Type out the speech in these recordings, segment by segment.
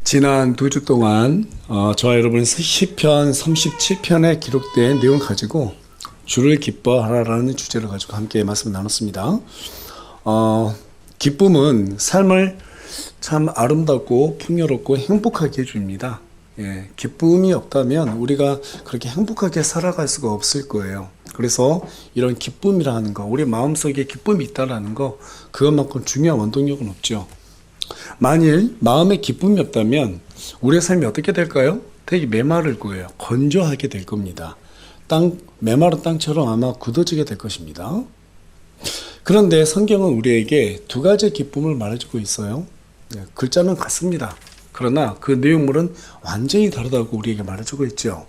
지난 2주 동안 저와 여러분은 시편 37편에 기록된 내용을 가지고 주를 기뻐하라라는 주제를 가지고 함께 말씀을 나눴습니다. 기쁨은 삶을 참 아름답고 풍요롭고 행복하게 해줍니다. 기쁨이 없다면 우리가 그렇게 행복하게 살아갈 수가 없을 거예요. 그래서 이런 기쁨이라는 거, 우리 마음속에 기쁨이 있다는 거, 그것만큼 중요한 원동력은 없죠. 만일 마음에 기쁨이 없다면 우리의 삶이 어떻게 될까요? 되게 메마를 거예요. 건조하게 될 겁니다. 메마른 땅처럼 아마 굳어지게 될 것입니다. 그런데 성경은 우리에게 두 가지 기쁨을 말해주고 있어요. 글자는 같습니다. 그러나 그 내용물은 완전히 다르다고 우리에게 말해주고 있죠.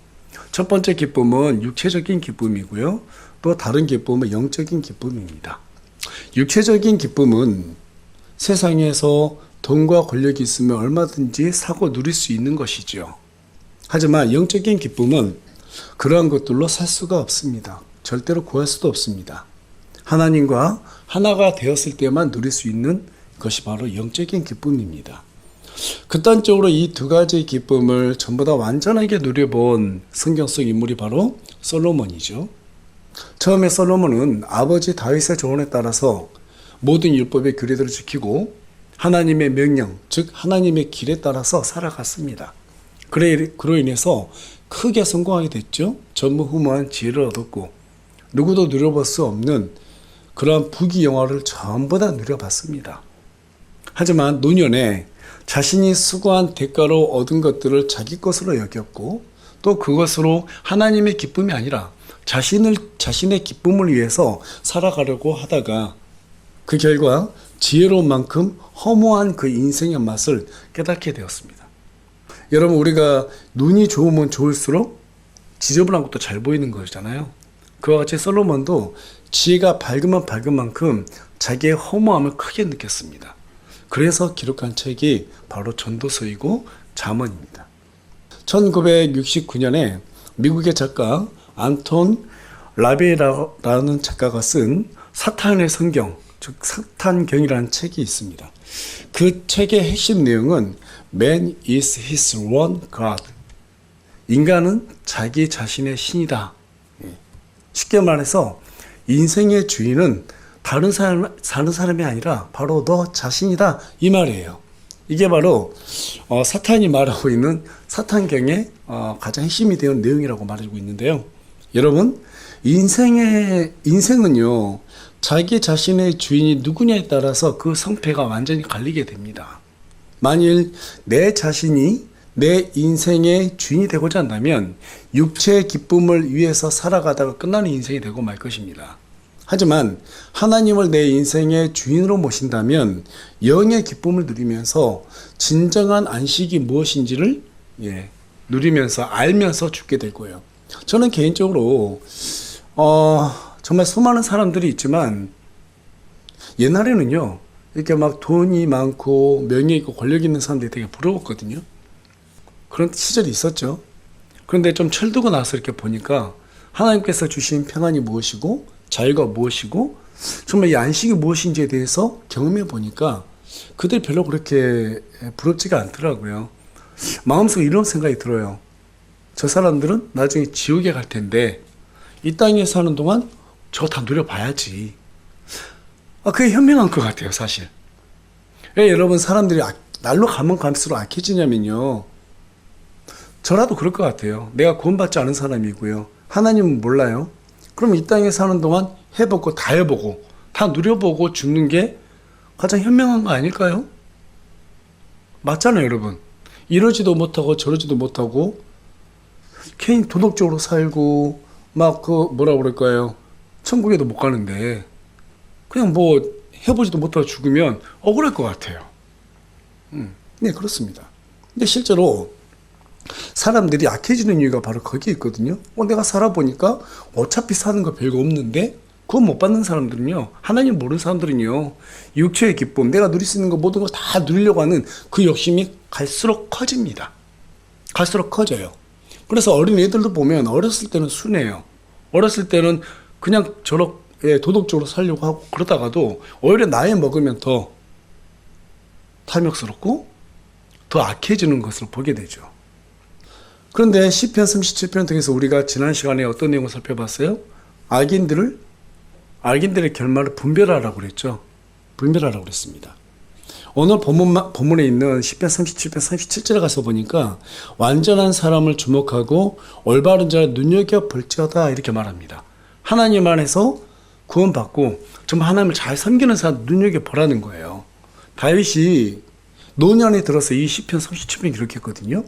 첫 번째 기쁨은 육체적인 기쁨이고요. 또 다른 기쁨은 영적인 기쁨입니다. 육체적인 기쁨은 세상에서 돈과 권력이 있으면 얼마든지 사고 누릴 수 있는 것이죠. 하지만 영적인 기쁨은 그러한 것들로 살 수가 없습니다. 절대로 구할 수도 없습니다. 하나님과 하나가 되었을 때만 누릴 수 있는 것이 바로 영적인 기쁨입니다. 극단적으로 이 두 가지 기쁨을 전부 다 완전하게 누려본 성경 속 인물이 바로 솔로몬이죠. 처음에 솔로몬은 아버지 다윗의 조언에 따라서 모든 율법의 규례들을 지키고 하나님의 명령, 즉 하나님의 길에 따라서 살아갔습니다. 그로 인해서 크게 성공하게 됐죠. 전무후무한 지혜를 얻었고 누구도 누려볼 수 없는 그러한 부귀영화를 전부 다 누려봤습니다. 하지만 노년에 자신이 수고한 대가로 얻은 것들을 자기 것으로 여겼고 또 그것으로 하나님의 기쁨이 아니라 자신의 기쁨을 위해서 살아가려고 하다가 그 결과 지혜로운 만큼 허무한 그 인생의 맛을 깨닫게 되었습니다. 여러분, 우리가 눈이 좋으면 좋을수록 지저분한 것도 잘 보이는 거잖아요. 그와 같이 솔로몬도 지혜가 밝으면 밝은 만큼 자기의 허무함을 크게 느꼈습니다. 그래서 기록한 책이 바로 전도서이고 잠언입니다. 1969년에 미국의 작가 안톤 라베라는 작가가 쓴 사탄의 성경, 즉 사탄경이라는 책이 있습니다. 그 책의 핵심 내용은 Man is his own God. 인간은 자기 자신의 신이다. 쉽게 말해서 인생의 주인은 다른 사는 사람이 아니라 바로 너 자신이다, 이 말이에요. 이게 바로 사탄이 말하고 있는 사탄경의 가장 핵심이 되는 내용이라고 말해주고 있는데요. 여러분, 인생은요, 자기 자신의 주인이 누구냐에 따라서 그 성패가 완전히 갈리게 됩니다. 만일 내 자신이 내 인생의 주인이 되고자 한다면 육체의 기쁨을 위해서 살아가다가 끝나는 인생이 되고 말 것입니다. 하지만 하나님을 내 인생의 주인으로 모신다면 영의 기쁨을 누리면서 진정한 안식이 무엇인지를 누리면서 알면서 죽게 될 거예요. 저는 개인적으로 정말 수많은 사람들이 있지만 옛날에는요, 이렇게 막 돈이 많고 명예 있고 권력 있는 사람들이 되게 부러웠거든요. 그런 시절이 있었죠. 그런데 좀 철들고 나서 이렇게 보니까 하나님께서 주신 평안이 무엇이고 자유가 무엇이고 정말 이 안식이 무엇인지에 대해서 경험해 보니까 그들이 별로 그렇게 부럽지가 않더라고요. 마음속에 이런 생각이 들어요. 저 사람들은 나중에 지옥에 갈 텐데 이 땅에 사는 동안 저거 다 누려봐야지. 그게 현명한 것 같아요, 사실. 왜 여러분 사람들이 날로 가면 갈수록 악해지냐면요, 저라도 그럴 것 같아요. 내가 구원받지 않은 사람이고요, 하나님은 몰라요. 그럼 이 땅에 사는 동안 해보고 다 해보고 다 누려보고 죽는 게 가장 현명한 거 아닐까요? 맞잖아요, 여러분. 이러지도 못하고 저러지도 못하고 괜히 도덕적으로 살고 막 뭐라 그럴까요? 천국에도 못 가는데 그냥 뭐 해보지도 못하고 죽으면 억울할 것 같아요. 네, 그렇습니다. 근데 실제로 사람들이 약해지는 이유가 바로 거기에 있거든요. 내가 살아보니까 어차피 사는 거 별거 없는데 그건 못 받는 사람들은요, 하나님 모르는 사람들은요, 육체의 기쁨, 내가 누릴 수 있는 거 모든 걸 다 누리려고 하는 그 욕심이 갈수록 커집니다. 갈수록 커져요. 그래서 어린 애들도 보면 어렸을 때는 순해요. 어렸을 때는 그냥 저렇게 도덕적으로 살려고 하고 그러다가도 오히려 나이 먹으면 더 탐욕스럽고 더 악해지는 것을 보게 되죠. 그런데 시편 37편 통해서 우리가 지난 시간에 어떤 내용을 살펴봤어요? 악인들의 결말을 분별하라고 그랬죠. 분별하라고 그랬습니다. 오늘 본문에 있는 시편 37편 37절에 가서 보니까 완전한 사람을 주목하고 올바른 자를 눈여겨볼지어다 이렇게 말합니다. 하나님 안에서 구원받고 정말 하나님을 잘 섬기는 사람 눈여겨보라는 거예요. 다윗이 노년에 들어서 이 시편 37편 기록했거든요.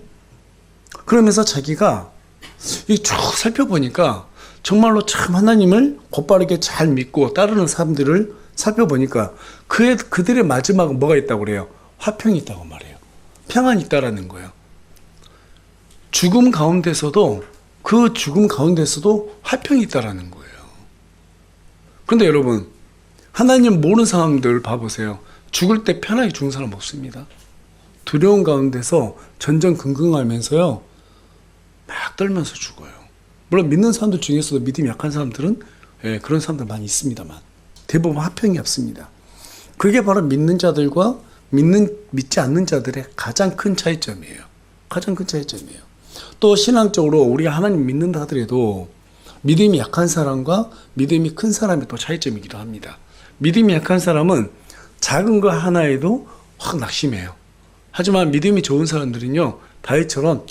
그러면서 자기가 쭉 살펴보니까 정말로 참 하나님을 곧바르게 잘 믿고 따르는 사람들을 살펴보니까 그들의 마지막은 뭐가 있다고 그래요? 화평이 있다고 말해요. 평안이 있다라는 거예요. 죽음 가운데서도 화평이 있다라는 거예요. 그런데 여러분, 하나님 모르는 사람들 봐보세요. 죽을 때 편하게 죽은 사람 없습니다. 두려움 가운데서 전전긍긍하면서요, 막 떨면서 죽어요. 물론 믿는 사람들 중에서도 믿음이 약한 사람들은 그런 사람들 많이 있습니다만 대부분 화평이 없습니다. 그게 바로 믿는 자들과 믿지 않는 자들의 가장 큰 차이점이에요. 가장 큰 차이점이에요. 또 신앙적으로 우리가 하나님 믿는다 하더라도 믿음이 약한 사람과 믿음이 큰 사람의 또 차이점이기도 합니다. 믿음이 약한 사람은 작은 거 하나에도 확 낙심해요. 하지만 믿음이 좋은 사람들은요, 다윗처럼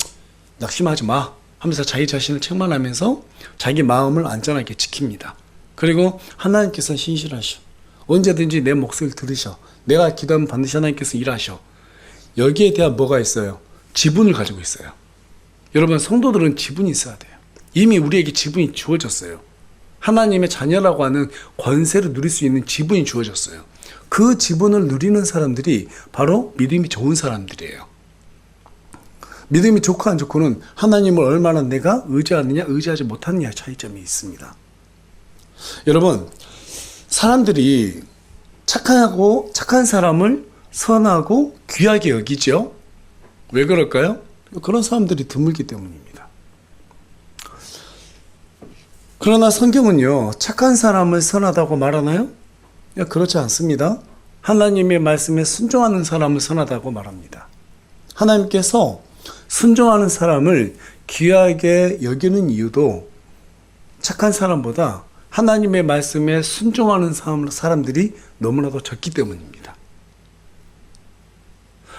낙심하지 마 하면서 자기 자신을 책망하면서 자기 마음을 안전하게 지킵니다. 그리고 하나님께서는 신실하셔. 언제든지 내 목소리를 들으셔. 내가 기도하면 반드시 하나님께서 일하셔. 여기에 대한 뭐가 있어요? 지분을 가지고 있어요. 여러분, 성도들은 지분이 있어야 돼요. 이미 우리에게 지분이 주어졌어요. 하나님의 자녀라고 하는 권세를 누릴 수 있는 지분이 주어졌어요. 그 지분을 누리는 사람들이 바로 믿음이 좋은 사람들이에요. 믿음이 좋고 안 좋고는 하나님을 얼마나 내가 의지하느냐 의지하지 못하느냐의 차이점이 있습니다. 여러분, 사람들이 착한 사람을 선하고 귀하게 여기죠. 왜 그럴까요? 그런 사람들이 드물기 때문입니다. 그러나 성경은요, 착한 사람을 선하다고 말하나요? 그렇지 않습니다. 하나님의 말씀에 순종하는 사람을 선하다고 말합니다. 하나님께서 순종하는 사람을 귀하게 여기는 이유도 착한 사람보다 하나님의 말씀에 순종하는 사람들이 너무나도 적기 때문입니다.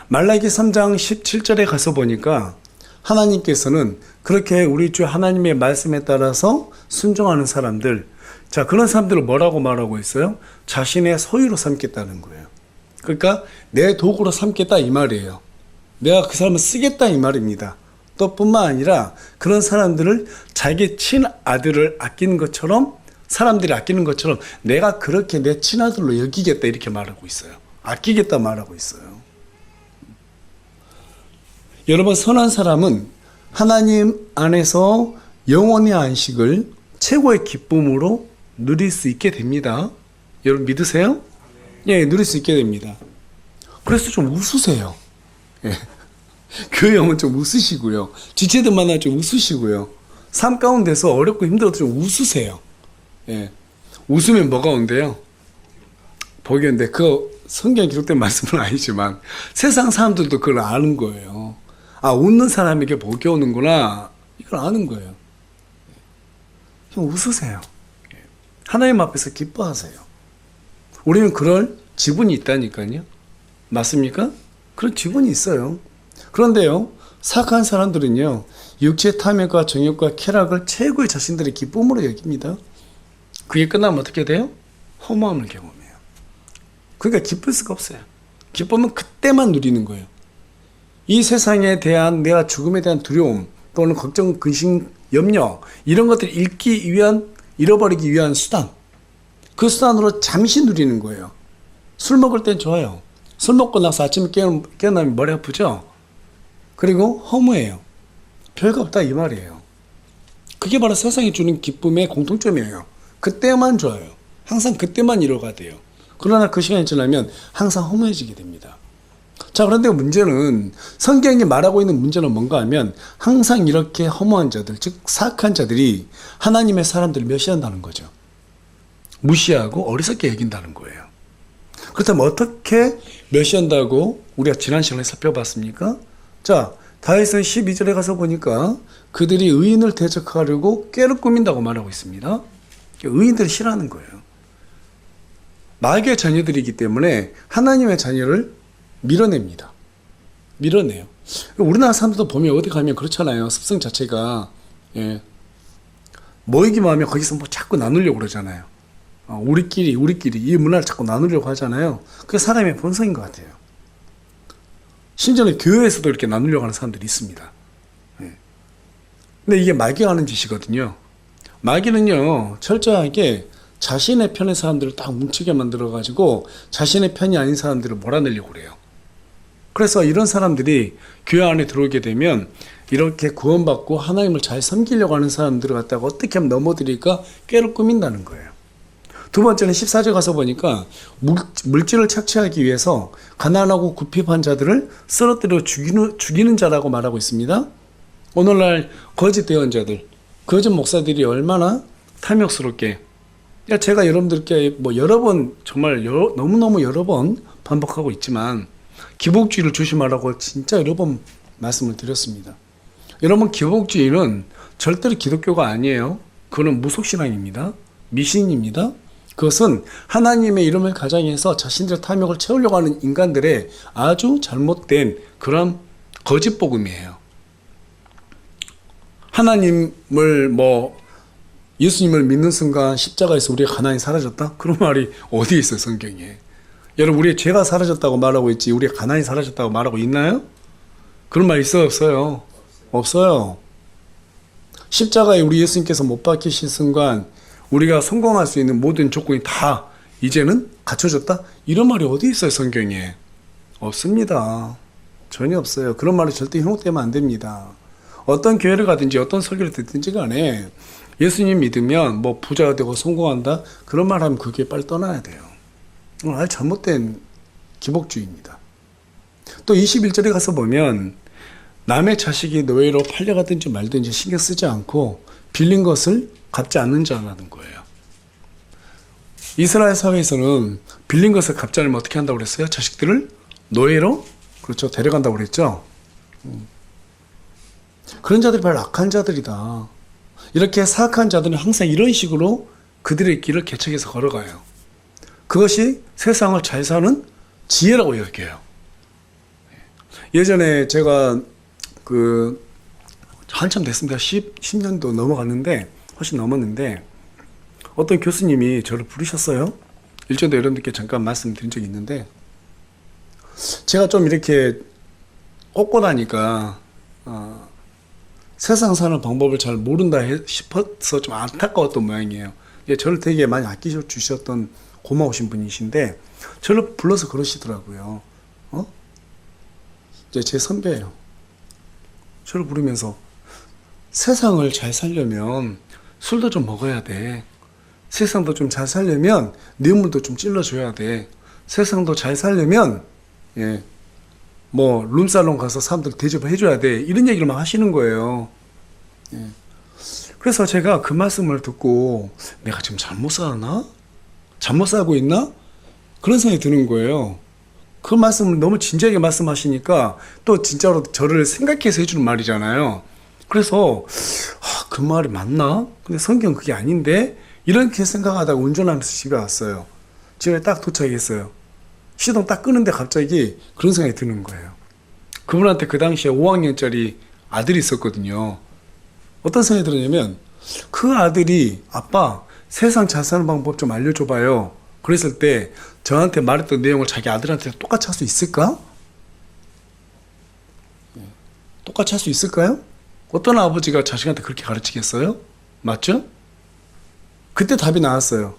말라기 3장 17절에 가서 보니까 하나님께서는 그렇게 우리 주 하나님의 말씀에 따라서 순종하는 사람들, 자, 그런 사람들을 뭐라고 말하고 있어요? 자신의 소유로 삼겠다는 거예요. 그러니까 내 도구로 삼겠다 이 말이에요. 내가 그 사람을 쓰겠다 이 말입니다. 또 뿐만 아니라 그런 사람들을 자기 친아들을 아끼는 것처럼, 사람들이 아끼는 것처럼 내가 그렇게 내 친아들로 여기겠다 이렇게 말하고 있어요. 아끼겠다 말하고 있어요. 여러분, 선한 사람은 하나님 안에서 영원의 안식을 최고의 기쁨으로 누릴 수 있게 됩니다. 여러분 믿으세요? 예, 누릴 수 있게 됩니다. 그래서 좀 웃으세요. 예. 교회 오면 좀 웃으시고요. 지체들 만나 좀 웃으시고요. 삶 가운데서 어렵고 힘들어도 좀 웃으세요. 예. 웃으면 뭐가 온대요? 복이 온대. 그거 성경에 기록된 말씀은 아니지만 세상 사람들도 그걸 아는 거예요. 아, 웃는 사람에게 복이 오는구나. 이걸 아는 거예요. 좀 웃으세요. 하나님 앞에서 기뻐하세요. 우리는 그럴 지분이 있다니까요. 맞습니까? 그런 지분이 있어요. 그런데요, 사악한 사람들은요, 육체의 탐욕과 정욕과 쾌락을 최고의 자신들의 기쁨으로 여깁니다. 그게 끝나면 어떻게 돼요? 허무함을 경험해요. 그러니까 기쁠 수가 없어요. 기쁨은 그때만 누리는 거예요. 이 세상에 대한 내가 죽음에 대한 두려움 또는 걱정, 근심, 염려 이런 것들을 잃어버리기 위한 수단, 그 수단으로 잠시 누리는 거예요. 술 먹을 땐 좋아요. 술 먹고 나서 아침에 깨어나면 머리 아프죠? 그리고 허무해요. 별거 없다 이 말이에요. 그게 바로 세상이 주는 기쁨의 공통점이에요. 그때만 좋아요. 항상 그때만 위로가 돼요. 그러나 그 시간이 지나면 항상 허무해지게 됩니다. 자, 그런데 문제는, 성경이 말하고 있는 문제는 뭔가 하면 항상 이렇게 허무한 자들, 즉 사악한 자들이 하나님의 사람들을 멸시한다는 거죠. 무시하고 어리석게 여긴다는 거예요. 그렇다면 어떻게 몇 시 한다고 우리가 지난 시간에 살펴봤습니까? 자, 다윗은 12절에 가서 보니까 그들이 의인을 대적하려고 꾀를 꾸민다고 말하고 있습니다. 의인들을 싫어하는 거예요. 마귀의 자녀들이기 때문에 하나님의 자녀를 밀어냅니다. 밀어내요. 우리나라 사람들도 보면 어디 가면 그렇잖아요. 습성 자체가. 예. 모이기만 하면 거기서 뭐 자꾸 나누려고 그러잖아요. 우리끼리 이 문화를 자꾸 나누려고 하잖아요. 그게 사람의 본성인 것 같아요. 심지어는 교회에서도 이렇게 나누려고 하는 사람들이 있습니다. 예. 근데 이게 마귀가 하는 짓이거든요. 마귀는요, 철저하게 자신의 편의 사람들을 딱 뭉치게 만들어가지고 자신의 편이 아닌 사람들을 몰아내려고 그래요. 그래서 이런 사람들이 교회 안에 들어오게 되면 이렇게 구원받고 하나님을 잘 섬기려고 하는 사람들을 갖다가 어떻게 하면 넘어뜨릴까 꾀를 꾸민다는 거예요. 두 번째는 14절 가서 보니까 물질을 착취하기 위해서 가난하고 구핍한 자들을 쓰러뜨려 죽이는 자라고 말하고 있습니다. 오늘날 거짓 대언자들, 거짓 목사들이 얼마나 탐욕스럽게, 제가 여러분들께 뭐 여러 번, 정말 너무너무 여러 번 반복하고 있지만 기복주의를 조심하라고 진짜 여러 번 말씀을 드렸습니다. 여러분, 기복주의는 절대로 기독교가 아니에요. 그거는 무속신앙입니다. 미신입니다. 그것은 하나님의 이름을 가장해서 자신들의 탐욕을 채우려고 하는 인간들의 아주 잘못된 그런 거짓 복음이에요. 하나님을 예수님을 믿는 순간 십자가에서 우리의 가난이 사라졌다? 그런 말이 어디 있어요, 성경에? 여러분, 우리의 죄가 사라졌다고 말하고 있지 우리의 가난이 사라졌다고 말하고 있나요? 그런 말 있어요, 없어요? 없어요. 십자가에 우리 예수님께서 못 박히신 순간 우리가 성공할 수 있는 모든 조건이 다 이제는 갖춰졌다? 이런 말이 어디 있어요, 성경에? 없습니다. 전혀 없어요. 그런 말이 절대 현혹되면 안 됩니다. 어떤 교회를 가든지 어떤 설교를 듣든지 간에 예수님 믿으면 부자가 되고 성공한다? 그런 말 하면 그게 빨리 떠나야 돼요. 아주 잘못된 기복주의입니다. 또 21절에 가서 보면 남의 자식이 노예로 팔려가든지 말든지 신경 쓰지 않고 빌린 것을 갚지 않는 자라는 거예요. 이스라엘 사회에서는 빌린 것을 갚지 않으면 어떻게 한다고 그랬어요? 자식들을 노예로 그렇죠, 데려간다고 그랬죠. 그런 자들이 바로 악한 자들이다. 이렇게 사악한 자들은 항상 이런 식으로 그들의 길을 개척해서 걸어가요. 그것이 세상을 잘 사는 지혜라고 여겨요. 예전에 제가 한참 됐습니다. 10년도 넘어갔는데, 훨씬 넘었는데, 어떤 교수님이 저를 부르셨어요. 일전도 여러분들께 잠깐 말씀드린 적이 있는데, 제가 좀 이렇게 꼿꼿하니까, 세상 사는 방법을 잘 모른다 싶어서 좀 안타까웠던 모양이에요. 저를 되게 많이 아끼셔주셨던 고마우신 분이신데, 저를 불러서 그러시더라고요. 이제 제 선배예요. 저를 부르면서 세상을 잘 살려면 술도 좀 먹어야 돼. 세상도 좀 잘 살려면 뇌물도 좀 찔러줘야 돼. 세상도 잘 살려면 룸살롱 가서 사람들 대접을 해줘야 돼. 이런 얘기를 막 하시는 거예요. 그래서 제가 그 말씀을 듣고 내가 지금 잘못 살았나? 잘못 살고 있나? 그런 생각이 드는 거예요. 그 말씀을 너무 진지하게 말씀하시니까 또 진짜로 저를 생각해서 해주는 말이잖아요. 그래서 그 말이 맞나? 근데 성경 그게 아닌데? 이렇게 생각하다가 운전하면서 집에 왔어요. 집에 딱 도착했어요. 시동 딱 끄는데 갑자기 그런 생각이 드는 거예요. 그분한테 그 당시에 5학년짜리 아들이 있었거든요. 어떤 생각이 들었냐면 그 아들이 아빠 세상 잘 사는 방법 좀 알려줘봐요. 그랬을 때 저한테 말했던 내용을 자기 아들한테 똑같이 할 수 있을까? 똑같이 할 수 있을까요? 어떤 아버지가 자식한테 그렇게 가르치겠어요? 맞죠? 그때 답이 나왔어요.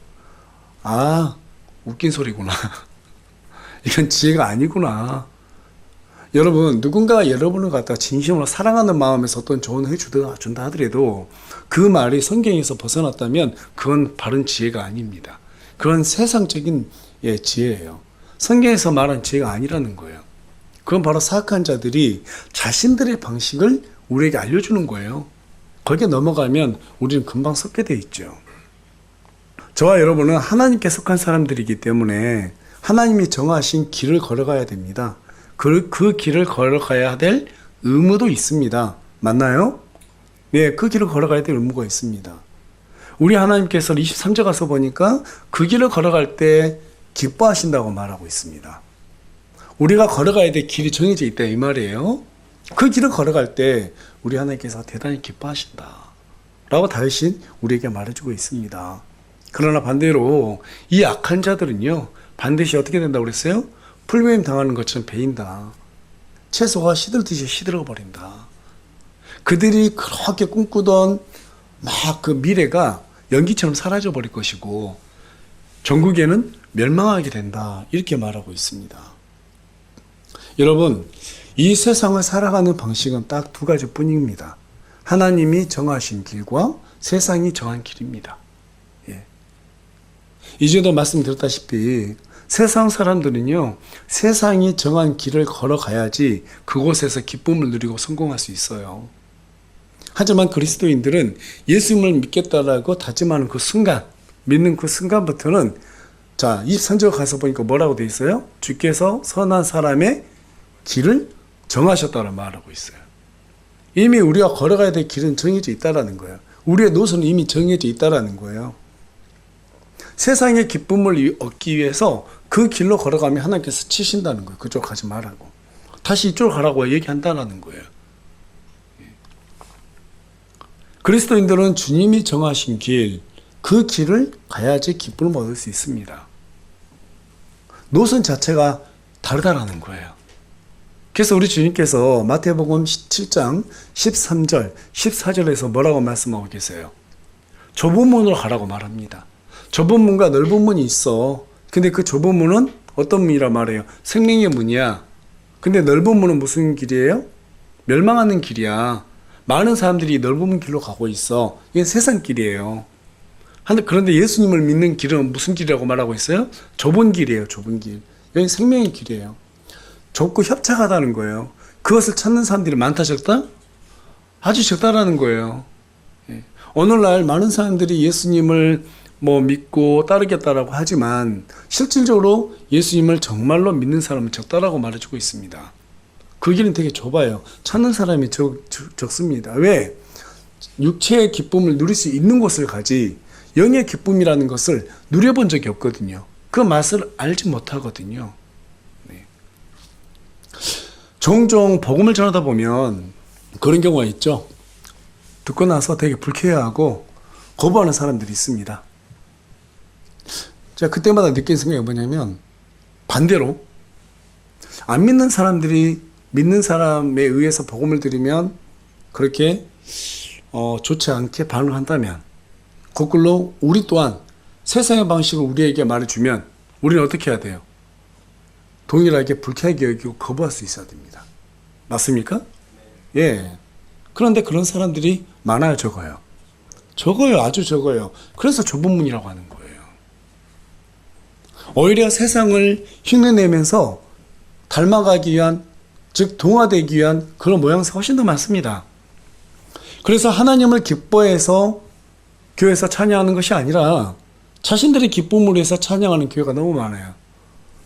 아, 웃긴 소리구나. 이건 지혜가 아니구나. 여러분, 누군가가 여러분을 갖다가 진심으로 사랑하는 마음에서 어떤 조언을 준다 하더라도 그 말이 성경에서 벗어났다면 그건 바른 지혜가 아닙니다. 그건 세상적인 지혜예요. 성경에서 말한 지혜가 아니라는 거예요. 그건 바로 사악한 자들이 자신들의 방식을 우리에게 알려주는 거예요. 거기에 넘어가면 우리는 금방 섞게 돼 있죠. 저와 여러분은 하나님께 속한 사람들이기 때문에 하나님이 정하신 길을 걸어가야 됩니다. 그 길을 걸어가야 될 의무도 있습니다. 맞나요? 네, 그 길을 걸어가야 될 의무가 있습니다. 우리 하나님께서 23절 가서 보니까 그 길을 걸어갈 때 기뻐하신다고 말하고 있습니다. 우리가 걸어가야 될 길이 정해져 있다 이 말이에요. 그 길을 걸어갈 때 우리 하나님께서 대단히 기뻐하신다 라고 다윗이 우리에게 말해주고 있습니다. 그러나 반대로 이 악한 자들은요, 반드시 어떻게 된다고 그랬어요? 풀매임 당하는 것처럼 베인다. 채소가 시들듯이 시들어 버린다. 그들이 그렇게 꿈꾸던 막 그 미래가 연기처럼 사라져 버릴 것이고 전국에는 멸망하게 된다. 이렇게 말하고 있습니다. 여러분, 이 세상을 살아가는 방식은 딱 두 가지 뿐입니다. 하나님이 정하신 길과 세상이 정한 길입니다. 예. 이전에도 말씀드렸다시피 세상 사람들은요, 세상이 정한 길을 걸어가야지 그곳에서 기쁨을 누리고 성공할 수 있어요. 하지만 그리스도인들은 예수님을 믿겠다라고 다짐하는 그 순간, 믿는 그 순간부터는, 자, 23절 가서 보니까 뭐라고 돼 있어요? 주께서 선한 사람의 길을 정하셨다고 말하고 있어요. 이미 우리가 걸어가야 될 길은 정해져 있다라는 거예요. 우리의 노선은 이미 정해져 있다라는 거예요. 세상의 기쁨을 얻기 위해서 그 길로 걸어가면 하나님께서 치신다는 거예요. 그쪽 가지 말라고. 다시 이쪽으로 가라고 얘기한다는 거예요. 그리스도인들은 주님이 정하신 길, 그 길을 가야지 기쁨을 얻을 수 있습니다. 노선 자체가 다르다라는 거예요. 그래서 우리 주님께서 마태복음 17장 13절, 14절에서 뭐라고 말씀하고 계세요? 좁은 문으로 가라고 말합니다. 좁은 문과 넓은 문이 있어. 근데 그 좁은 문은 어떤 문이라 말해요? 생명의 문이야. 근데 넓은 문은 무슨 길이에요? 멸망하는 길이야. 많은 사람들이 넓은 길로 가고 있어. 이게 세상 길이에요. 그런데 예수님을 믿는 길은 무슨 길이라고 말하고 있어요? 좁은 길이에요. 좁은 길. 여기 생명의 길이에요. 좁고 협착하다는 거예요. 그것을 찾는 사람들이 많다 적다? 아주 적다라는 거예요. 오늘날 많은 사람들이 예수님을 믿고 따르겠다라고 하지만 실질적으로 예수님을 정말로 믿는 사람은 적다라고 말해주고 있습니다. 그 길은 되게 좁아요. 찾는 사람이 적습니다. 왜? 육체의 기쁨을 누릴 수 있는 곳을 가지 영의 기쁨이라는 것을 누려본 적이 없거든요. 그 맛을 알지 못하거든요. 네. 종종 복음을 전하다 보면 그런 경우가 있죠. 듣고 나서 되게 불쾌해하고 거부하는 사람들이 있습니다. 제가 그때마다 느낀 생각이 뭐냐면 반대로 안 믿는 사람들이 믿는 사람에 의해서 복음을 들으면 그렇게 좋지 않게 반응한다면 거꾸로 우리 또한 세상의 방식을 우리에게 말해주면 우리는 어떻게 해야 돼요? 동일하게 불쾌하게 여기고 거부할 수 있어야 됩니다. 맞습니까? 예. 그런데 그런 사람들이 많아요, 적어요? 적어요, 아주 적어요. 그래서 좁은 문이라고 하는 거예요. 오히려 세상을 흉내내면서 닮아가기 위한, 즉 동화되기 위한 그런 모양새가 훨씬 더 많습니다. 그래서 하나님을 기뻐해서 교회에서 찬양하는 것이 아니라 자신들의 기쁨을 위해서 찬양하는 교회가 너무 많아요.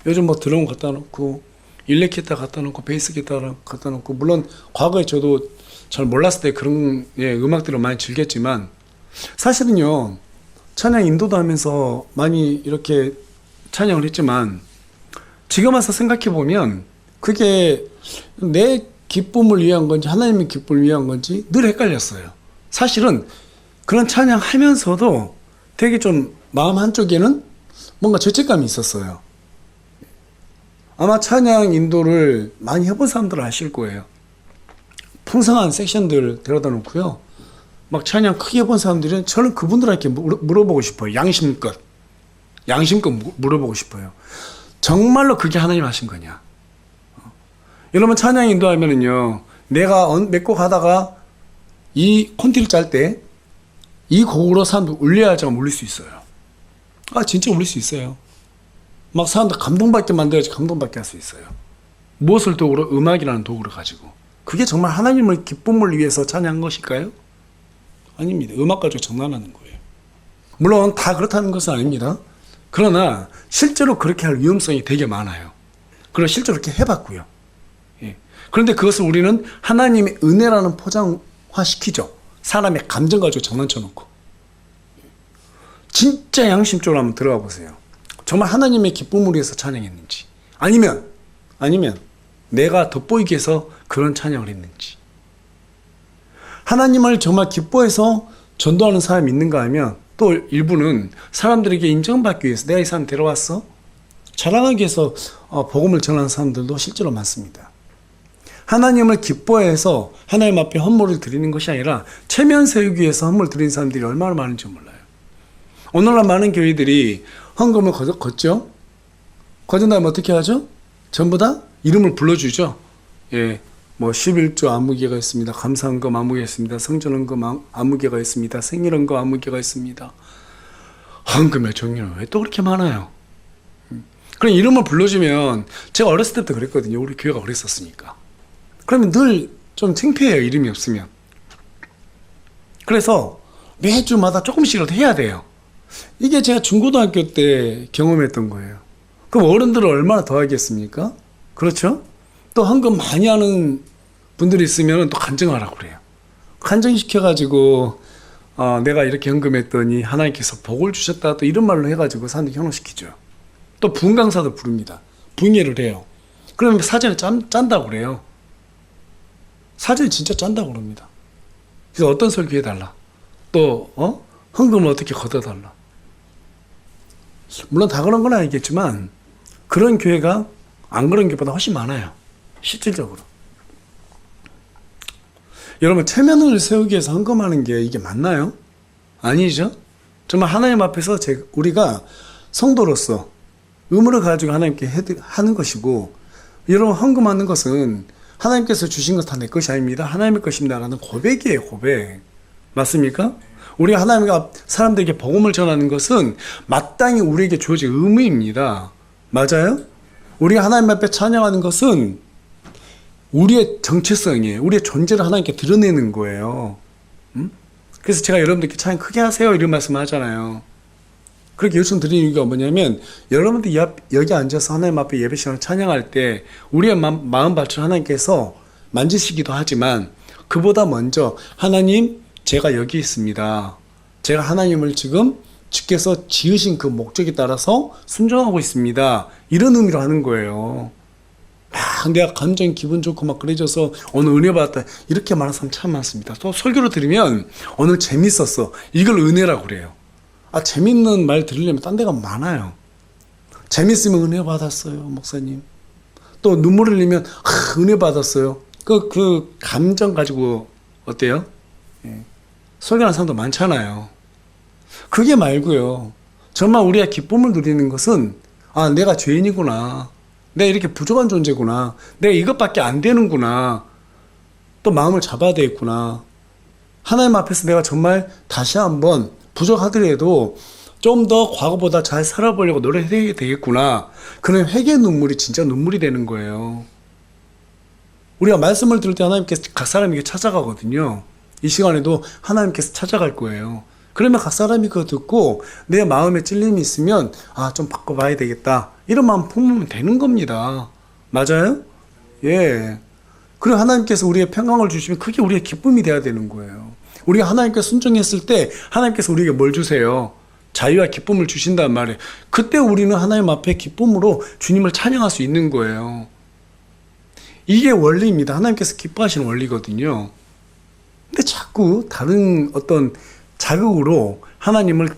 요즘 드럼 갖다 놓고 일렉기타 갖다 놓고 베이스 기타 갖다 놓고, 물론 과거에 저도 잘 몰랐을 때 그런 음악들을 많이 즐겼지만 사실은요, 찬양 인도도 하면서 많이 이렇게 찬양을 했지만 지금 와서 생각해 보면 그게 내 기쁨을 위한 건지 하나님의 기쁨을 위한 건지 늘 헷갈렸어요. 사실은 그런 찬양하면서도 되게 좀 마음 한쪽에는 뭔가 죄책감이 있었어요. 아마 찬양 인도를 많이 해본 사람들은 아실 거예요. 풍성한 섹션들 데려다 놓고요, 막 찬양 크게 해본 사람들은 저는 그분들한테 물어보고 싶어요. 양심껏 물어보고 싶어요. 정말로 그게 하나님 하신 거냐? 여러분, 찬양 인도하면은요, 내가 몇 곡 하다가 이 콘티를 짤 때 이 곡으로 사람들 울려야 할지가 울릴 수 있어요. 아, 진짜 울릴 수 있어요. 막 사람들 감동받게 만들어야지 감동받게 할 수 있어요. 무엇을 도구로? 음악이라는 도구를 가지고. 그게 정말 하나님의 기쁨을 위해서 찬양한 것일까요? 아닙니다. 음악 가지고 장난하는 거예요. 물론 다 그렇다는 것은 아닙니다. 그러나 실제로 그렇게 할 위험성이 되게 많아요. 그리고 실제로 그렇게 해봤고요. 예. 그런데 그것을 우리는 하나님의 은혜라는 포장화시키죠. 사람의 감정 가지고 장난쳐놓고. 진짜 양심적으로 한번 들어가 보세요. 정말 하나님의 기쁨을 위해서 찬양했는지, 아니면 내가 돋보이기 위해서 그런 찬양을 했는지. 하나님을 정말 기뻐해서 전도하는 사람이 있는가 하면 또 일부는 사람들에게 인정받기 위해서 내가 이 사람 데려왔어? 자랑하기 위해서 복음을 전하는 사람들도 실제로 많습니다. 하나님을 기뻐해서 하나님 앞에 헌물을 드리는 것이 아니라 체면 세우기 위해서 헌물을 드리는 사람들이 얼마나 많은지 몰라요. 오늘날 많은 교회들이 헌금을 걷죠? 거둔 다음에 어떻게 하죠? 전부 다 이름을 불러주죠. 예, 뭐 11조 아무개가 있습니다. 감사헌금 아무개가 있습니다. 성전헌금 아무개가 있습니다. 생일헌금 아무개가 있습니다. 헌금의 종류는 왜 또 그렇게 많아요? 그럼 이름을 불러주면, 제가 어렸을 때부터 그랬거든요. 우리 교회가 그랬었으니까. 그러면 늘 좀 창피해요. 이름이 없으면. 그래서 매주마다 조금씩이라도 해야 돼요. 이게 제가 중고등학교 때 경험했던 거예요. 그럼 어른들은 얼마나 더 하겠습니까? 그렇죠? 또 헌금 많이 하는 분들이 있으면 또 간증하라고 그래요. 간증시켜가지고 내가 이렇게 헌금했더니 하나님께서 복을 주셨다, 또 이런 말로 해가지고 사람들 현혹시키죠. 또 부흥강사도 부릅니다. 부흥회를 해요. 그러면 사전에 짠다고 그래요. 사전에 진짜 짠다고 그럽니다. 그래서 어떤 설교 해달라, 또 헌금을 어떻게 걷어달라. 물론 다 그런 건 아니겠지만 그런 교회가 안 그런 교회보다 훨씬 많아요. 실질적으로. 여러분, 체면을 세우기 위해서 헌금하는 게 이게 맞나요? 아니죠. 정말 하나님 앞에서 우리가 성도로서 의무를 가지고 하나님께 하는 것이고, 여러분, 헌금하는 것은 하나님께서 주신 것 다 내 것이 아닙니다. 하나님의 것입니다 라는 고백이에요. 고백. 맞습니까? 우리가 하나님 앞 사람들에게 복음을 전하는 것은 마땅히 우리에게 주어진 의무입니다. 맞아요? 우리가 하나님 앞에 찬양하는 것은 우리의 정체성이에요. 우리의 존재를 하나님께 드러내는 거예요. 그래서 제가 여러분들께 찬양 크게 하세요 이런 말씀 하잖아요. 그렇게 요청드리는 이유가 뭐냐면, 여러분들 여기 앉아서 하나님 앞에 예배 시간을 찬양할 때 우리의 마음 밭을 하나님께서 만지시기도 하지만, 그보다 먼저 하나님, 제가 여기 있습니다. 제가 하나님을 지금 주께서 지으신 그 목적에 따라서 순종하고 있습니다. 이런 의미로 하는 거예요. 막 내가 감정 기분 좋고 막 그래져서 오늘 은혜 받았다 이렇게 말하는 사람 참 많습니다. 또 설교를 들으면 오늘 재밌었어, 이걸 은혜라고 그래요. 재밌는 말 들으려면 딴 데가 많아요. 재밌으면 은혜 받았어요, 목사님. 또 눈물 흘리면 은혜 받았어요. 그 감정 가지고 어때요? 예. 설교하는 사람도 많잖아요. 그게 말고요, 정말 우리가 기쁨을 누리는 것은 내가 죄인이구나, 내가 이렇게 부족한 존재구나, 내가 이것밖에 안 되는구나, 또 마음을 잡아야 되겠구나, 하나님 앞에서 내가 정말 다시 한번 부족하더라도 좀 더 과거보다 잘 살아보려고 노력해야 되겠구나, 그런 회개의 눈물이 진짜 눈물이 되는 거예요. 우리가 말씀을 들을 때 하나님께서 각 사람에게 찾아가거든요. 이 시간에도 하나님께서 찾아갈 거예요. 그러면 각 사람이 그거 듣고 내 마음에 찔림이 있으면 좀 바꿔봐야 되겠다, 이런 마음 품으면 되는 겁니다. 맞아요? 예. 그리고 하나님께서 우리의 평강을 주시면 그게 우리의 기쁨이 돼야 되는 거예요. 우리가 하나님께 순종했을 때 하나님께서 우리에게 뭘 주세요? 자유와 기쁨을 주신단 말이에요. 그때 우리는 하나님 앞에 기쁨으로 주님을 찬양할 수 있는 거예요. 이게 원리입니다. 하나님께서 기뻐하시는 원리거든요. 근데 자꾸 다른 어떤 자극으로 하나님을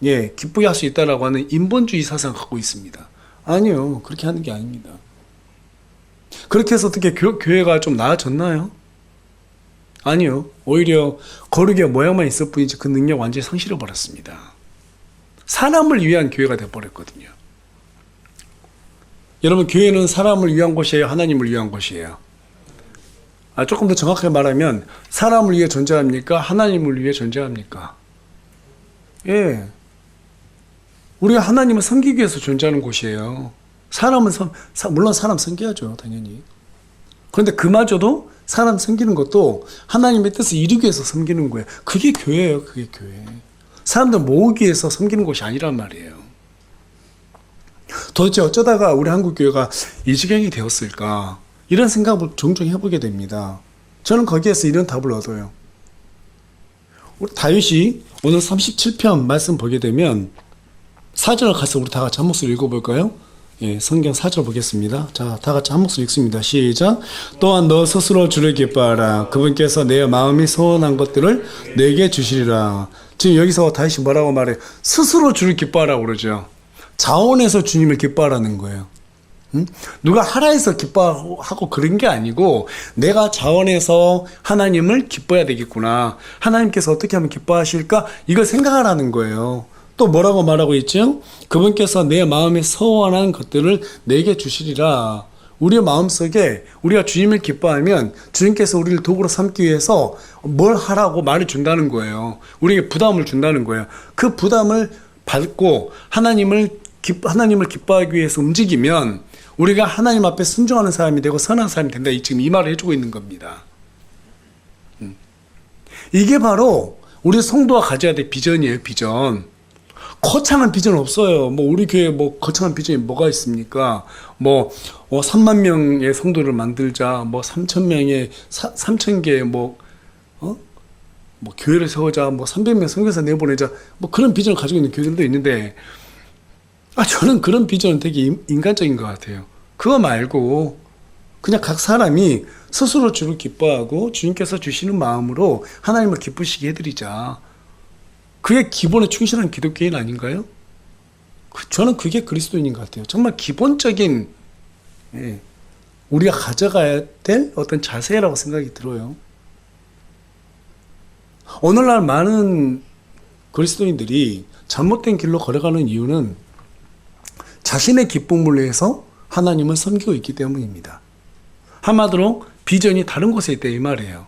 기쁘게 할 수 있다라고 하는 인본주의 사상을 갖고 있습니다. 아니요, 그렇게 하는 게 아닙니다. 그렇게 해서 어떻게 교회가 좀 나아졌나요? 아니요, 오히려 거룩의 모양만 있을 뿐이지 그 능력 완전히 상실해버렸습니다. 사람을 위한 교회가 돼버렸거든요. 여러분, 교회는 사람을 위한 곳이에요, 하나님을 위한 곳이에요? 조금 더 정확하게 말하면 사람을 위해 존재합니까? 하나님을 위해 존재합니까? 예. 우리가 하나님을 섬기기 위해서 존재하는 곳이에요. 사람은 물론 사람 섬겨야죠, 당연히. 그런데 그마저도 사람 섬기는 것도 하나님의 뜻을 이루기 위해서 섬기는 거예요. 그게 교회예요. 그게 교회. 사람들 모으기 위해서 섬기는 곳이 아니란 말이에요. 도대체 어쩌다가 우리 한국교회가 이 지경이 되었을까? 이런 생각을 종종 해보게 됩니다. 저는 거기에서 이런 답을 얻어요. 우리 다윗이 오늘 37편 말씀 보게 되면 4절을 가서 우리 다 같이 한 목소리 읽어볼까요? 예, 성경 4절 보겠습니다. 자, 다 같이 한 목소리 읽습니다. 시작. 또한 너 스스로 주를 기뻐하라. 그분께서 내 마음이 소원한 것들을 내게 주시리라. 지금 여기서 다윗이 뭐라고 말해요? 스스로 주를 기뻐하라고 그러죠. 자원에서 주님을 기뻐하라는 거예요. 누가 하라 해서 기뻐하고 그런 게 아니고 내가 자원해서 하나님을 기뻐해야 되겠구나. 하나님께서 어떻게 하면 기뻐하실까? 이걸 생각하라는 거예요. 또 뭐라고 말하고 있죠? 그분께서 내 마음에 소원한 것들을 내게 주시리라. 우리의 마음속에 우리가 주님을 기뻐하면 주님께서 우리를 도구로 삼기 위해서 뭘 하라고 말을 준다는 거예요. 우리에게 부담을 준다는 거예요. 그 부담을 받고 하나님을 기뻐하기 위해서 움직이면 우리가 하나님 앞에 순종하는 사람이 되고 선한 사람이 된다. 지금 이 말을 해주고 있는 겁니다. 이게 바로 우리 성도가 가져야 될 비전이에요. 비전. 거창한 비전 없어요. 뭐 우리 교회 뭐 거창한 비전이 뭐가 있습니까? 3만 명의 성도를 만들자. 3,000명의 3,000개의 뭐 교회를 세우자. 300명 선교사 내보내자. 그런 비전을 가지고 있는 교회들도 있는데 저는 그런 비전은 되게 인간적인 것 같아요. 그거 말고 그냥 각 사람이 스스로 주를 기뻐하고 주님께서 주시는 마음으로 하나님을 기쁘시게 해드리자. 그게 기본에 충실한 기독교인 아닌가요? 저는 그게 그리스도인인 것 같아요. 정말 기본적인 우리가 가져가야 될 어떤 자세라고 생각이 들어요. 오늘날 많은 그리스도인들이 잘못된 길로 걸어가는 이유는 자신의 기쁨을 위해서 하나님을 섬기고 있기 때문입니다. 한마디로 비전이 다른 곳에 있다 이 말이에요.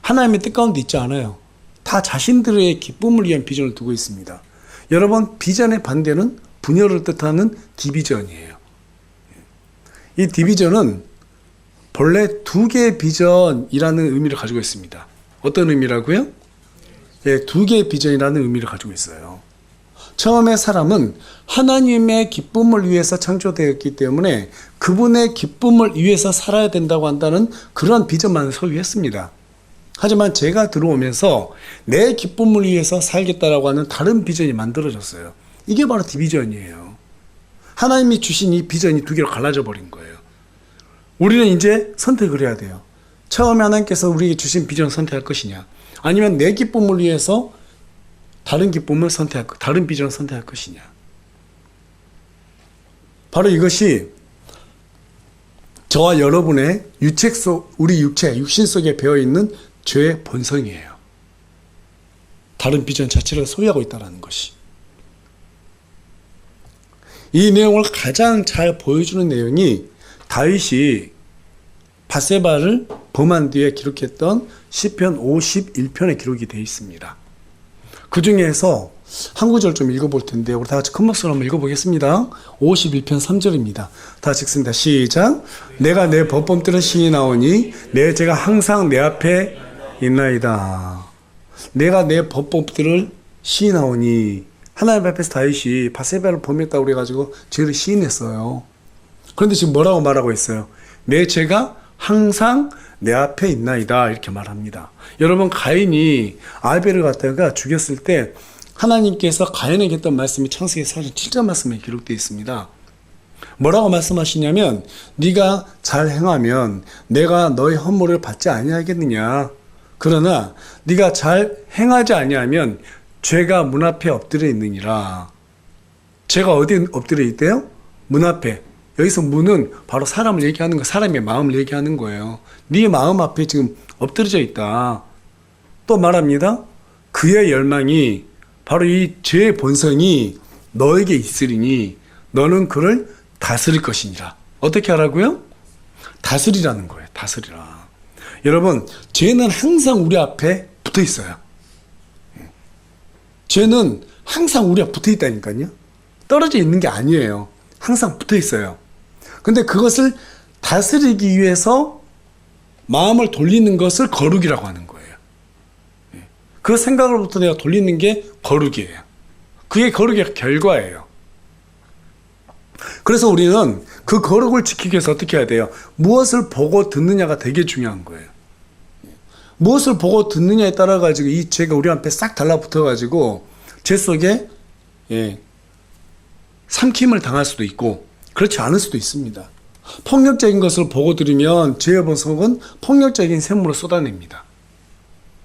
하나님의 뜻 가운데 있지 않아요. 다 자신들의 기쁨을 위한 비전을 두고 있습니다. 여러분, 비전의 반대는 분열을 뜻하는 디비전이에요. 이 디비전은 본래 두 개의 비전이라는 의미를 가지고 있습니다. 어떤 의미라고요? 두 개의 비전이라는 의미를 가지고 있어요. 처음에 사람은 하나님의 기쁨을 위해서 창조되었기 때문에 그분의 기쁨을 위해서 살아야 된다고 한다는 그런 비전만 소유했습니다. 하지만 제가 들어오면서 내 기쁨을 위해서 살겠다라고 하는 다른 비전이 만들어졌어요. 이게 바로 디비전이에요. 하나님이 주신 이 비전이 두 개로 갈라져 버린 거예요. 우리는 이제 선택을 해야 돼요. 처음에 하나님께서 우리에게 주신 비전을 선택할 것이냐, 아니면 내 기쁨을 위해서 다른 비전을 선택할 것이냐. 바로 이것이 저와 여러분의 우리 육신 속에 배어있는 죄의 본성이에요. 다른 비전 자체를 소유하고 있다는 것이. 이 내용을 가장 잘 보여주는 내용이 다윗이 밧세바를 범한 뒤에 기록했던 시편 51편에 기록이 되어 있습니다. 그 중에서 한 구절 좀 읽어볼 텐데 우리 다 같이 큰 목소리로 한번 읽어보겠습니다. 51편 3절입니다. 다 같이 읽습니다. 시작. 내가 내 법범들은 시인하오니 내 죄가 항상 내 앞에 있나이다. 내가 내 법범들을 시인하오니, 하나님 앞에서 다윗이 밧세바를 범했다고 그래가지고 죄를 시인했어요. 그런데 지금 뭐라고 말하고 있어요? 내 죄가 항상 내 앞에 있나이다, 이렇게 말합니다. 여러분, 가인이 아벨을 갖다가 죽였을 때 하나님께서 가인에게 했던 말씀이 창세기 47장 말씀에 기록되어 있습니다. 뭐라고 말씀하시냐면, 네가 잘 행하면 내가 너의 헌물을 받지 아니하겠느냐. 그러나 네가 잘 행하지 아니하면 죄가 문 앞에 엎드려 있느니라. 죄가 어디 엎드려 있대요? 문 앞에. 여기서 문은 바로 사람을 얘기하는 거, 사람의 마음을 얘기하는 거예요. 네 마음 앞에 지금 엎드려져 있다. 또 말합니다. 그의 열망이, 바로 이 죄의 본성이 너에게 있으리니 너는 그를 다스릴 것이니라. 어떻게 하라고요? 다스리라는 거예요. 다스리라. 여러분, 죄는 항상 우리 앞에 붙어 있어요. 죄는 항상 우리 앞에 붙어 있다니까요. 떨어져 있는 게 아니에요. 항상 붙어 있어요. 근데 그것을 다스리기 위해서 마음을 돌리는 것을 거룩이라고 하는 거예요. 그 생각으로부터 내가 돌리는 게 거룩이에요. 그게 거룩의 결과예요. 그래서 우리는 그 거룩을 지키기 위해서 어떻게 해야 돼요? 무엇을 보고 듣느냐가 되게 중요한 거예요. 무엇을 보고 듣느냐에 따라 가지고 이 죄가 우리 앞에 싹 달라붙어 가지고 죄 속에 삼킴을 당할 수도 있고 그렇지 않을 수도 있습니다. 폭력적인 것을 보고 들으면 죄의 본성은 폭력적인 샘물을 쏟아냅니다.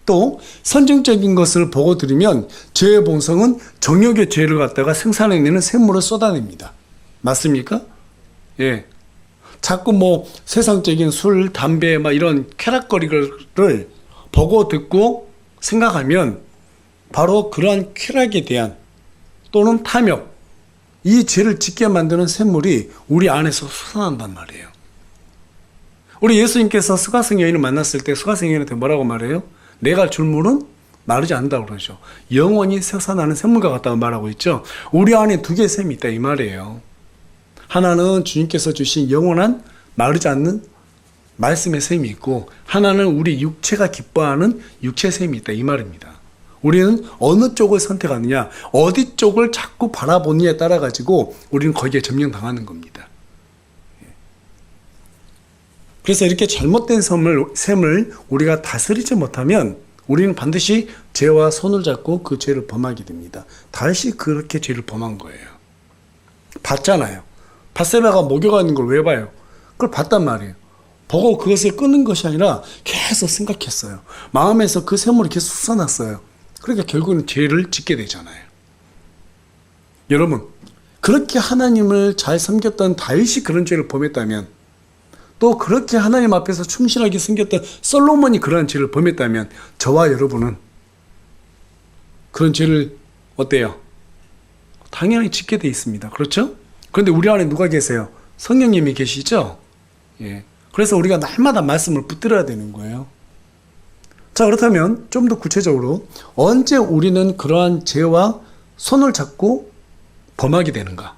또 선정적인 것을 보고 들으면 죄의 본성은 정욕의 죄를 갖다가 생산해내는 샘물을 쏟아냅니다. 맞습니까? 예. 자꾸 뭐 세상적인 술, 담배 막 이런 쾌락거리를 보고 듣고 생각하면 바로 그러한 쾌락에 대한 또는 탐욕, 이 죄를 짓게 만드는 샘물이 우리 안에서 솟아난단 말이에요. 우리 예수님께서 수가성 여인을 만났을 때 수가성 여인한테 뭐라고 말해요? 내가 줄 물은 마르지 않는다고 그러죠. 영원히 솟아나는 샘물과 같다고 말하고 있죠. 우리 안에 두 개의 샘이 있다 이 말이에요. 하나는 주님께서 주신 영원한 마르지 않는 말씀의 샘이 있고 하나는 우리 육체가 기뻐하는 육체의 샘이 있다 이 말입니다. 우리는 어느 쪽을 선택하느냐, 어디 쪽을 자꾸 바라보느냐에 따라 가지고 우리는 거기에 점령당하는 겁니다. 그래서 이렇게 잘못된 샘을 우리가 다스리지 못하면 우리는 반드시 죄와 손을 잡고 그 죄를 범하게 됩니다. 다시 그렇게 죄를 범한 거예요. 봤잖아요. 밧세바가 목욕하는 걸 왜 봐요? 그걸 봤단 말이에요. 보고 그것을 끊는 것이 아니라 계속 생각했어요. 마음에서 그 샘물이 계속 솟아났어요. 그러니까 결국은 죄를 짓게 되잖아요. 여러분, 그렇게 하나님을 잘 섬겼던 다윗이 그런 죄를 범했다면, 또 그렇게 하나님 앞에서 충실하게 섬겼던 솔로몬이 그러한 죄를 범했다면 저와 여러분은 그런 죄를 어때요? 당연히 짓게 돼 있습니다. 그렇죠? 그런데 우리 안에 누가 계세요? 성령님이 계시죠? 예. 그래서 우리가 날마다 말씀을 붙들어야 되는 거예요. 자, 그렇다면 좀 더 구체적으로 언제 우리는 그러한 죄와 손을 잡고 범하게 되는가?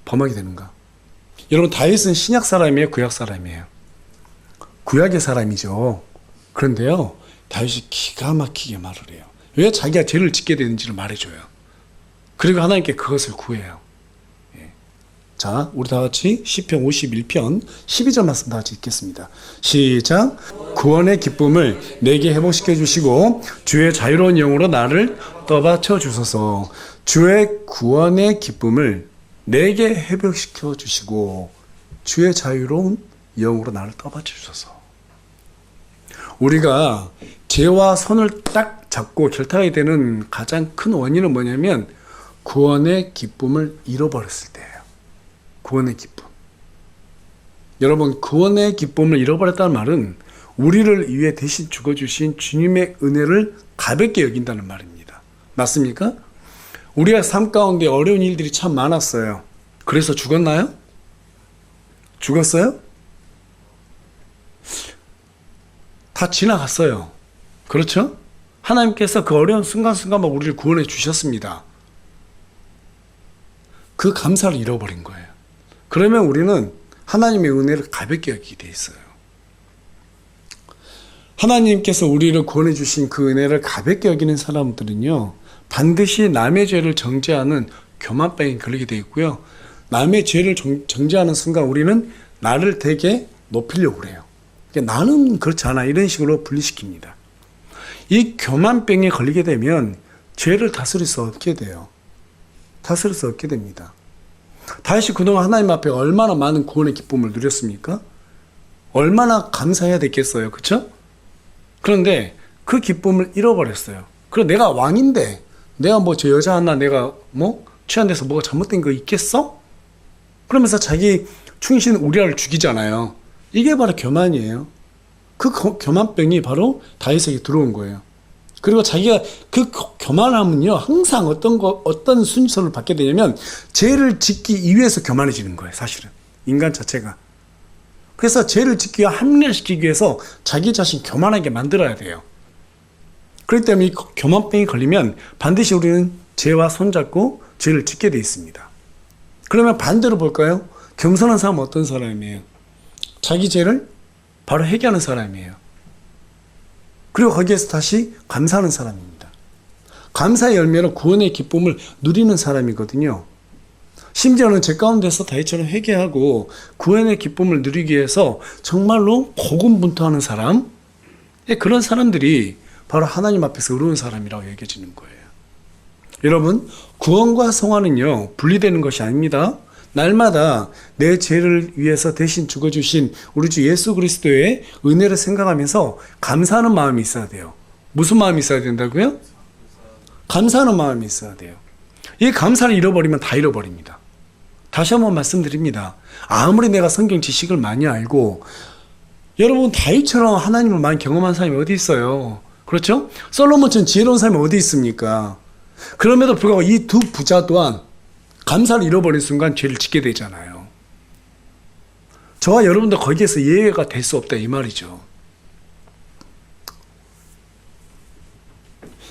범하게 되는가? 여러분, 다윗은 신약 사람이에요? 구약 사람이에요? 구약의 사람이죠. 그런데요, 다윗이 기가 막히게 말을 해요. 왜 자기가 죄를 짓게 되는지를 말해줘요. 그리고 하나님께 그것을 구해요. 자, 우리 다 같이 시편 51편 12절 말씀 다 같이 읽겠습니다. 시작. 구원의 기쁨을 내게 회복시켜 주시고 주의 자유로운 영으로 나를 떠받쳐 주소서. 주의 구원의 기쁨을 내게 회복시켜 주시고 주의 자유로운 영으로 나를 떠받쳐 주소서. 우리가 죄와 손을 딱 잡고 결탁하게 되는 가장 큰 원인은 뭐냐면 구원의 기쁨을 잃어버렸을 때예요. 구원의 기쁨. 여러분, 구원의 기쁨을 잃어버렸다는 말은 우리를 위해 대신 죽어주신 주님의 은혜를 가볍게 여긴다는 말입니다. 맞습니까? 우리의 삶 가운데 어려운 일들이 참 많았어요. 그래서 죽었나요? 죽었어요? 다 지나갔어요. 그렇죠? 하나님께서 그 어려운 순간순간만 우리를 구원해 주셨습니다. 그 감사를 잃어버린 거예요. 그러면 우리는 하나님의 은혜를 가볍게 여기게 돼 있어요. 하나님께서 우리를 구원해 주신 그 은혜를 가볍게 여기는 사람들은요, 반드시 남의 죄를 정죄하는 교만병에 걸리게 돼 있고요. 남의 죄를 정죄하는 순간 우리는 나를 되게 높이려고 그래요. 나는 그렇지 않아, 이런 식으로 분리시킵니다. 이 교만병에 걸리게 되면 죄를 다스릴 수 없게 돼요. 다스릴 수 없게 됩니다. 다윗이 그동안 하나님 앞에 얼마나 많은 구원의 기쁨을 누렸습니까? 얼마나 감사해야 됐겠어요. 그렇죠? 그런데 그 기쁨을 잃어버렸어요. 그리고 내가 왕인데 내가 뭐 저 여자 하나 내가 뭐 취한 데서 뭐가 잘못된 거 있겠어? 그러면서 자기 충신 우리아를 죽이잖아요. 이게 바로 교만이에요. 그 교만병이 바로 다윗에게 들어온 거예요. 그리고 자기가 그 교만함은요, 항상 어떤 순서를 받게 되냐면, 죄를 짓기 위해서 교만해지는 거예요, 사실은. 인간 자체가. 그래서 죄를 짓기 위해 합리화시키기 위해서 자기 자신 교만하게 만들어야 돼요. 그렇기 때문에 이 교만병이 걸리면 반드시 우리는 죄와 손잡고 죄를 짓게 돼 있습니다. 그러면 반대로 볼까요? 겸손한 사람은 어떤 사람이에요? 자기 죄를 바로 회개하는 사람이에요. 그리고 거기에서 다시 감사하는 사람입니다. 감사의 열매로 구원의 기쁨을 누리는 사람이거든요. 심지어는 제 가운데서 다윗처럼 회개하고 구원의 기쁨을 누리기 위해서 정말로 고군분투하는 사람, 그런 사람들이 바로 하나님 앞에서 의로운 사람이라고 여겨지는 거예요. 여러분, 구원과 성화는요, 분리되는 것이 아닙니다. 날마다 내 죄를 위해서 대신 죽어주신 우리 주 예수 그리스도의 은혜를 생각하면서 감사하는 마음이 있어야 돼요. 무슨 마음이 있어야 된다고요? 감사하는 마음이 있어야 돼요. 이 감사를 잃어버리면 다 잃어버립니다. 다시 한번 말씀드립니다. 아무리 내가 성경 지식을 많이 알고, 여러분 다윗처럼 하나님을 많이 경험한 사람이 어디 있어요? 그렇죠? 솔로몬처럼 지혜로운 사람이 어디 있습니까? 그럼에도 불구하고 이 두 부자 또한 감사를 잃어버린 순간 죄를 짓게 되잖아요. 저와 여러분도 거기에서 예외가 될 수 없다 이 말이죠.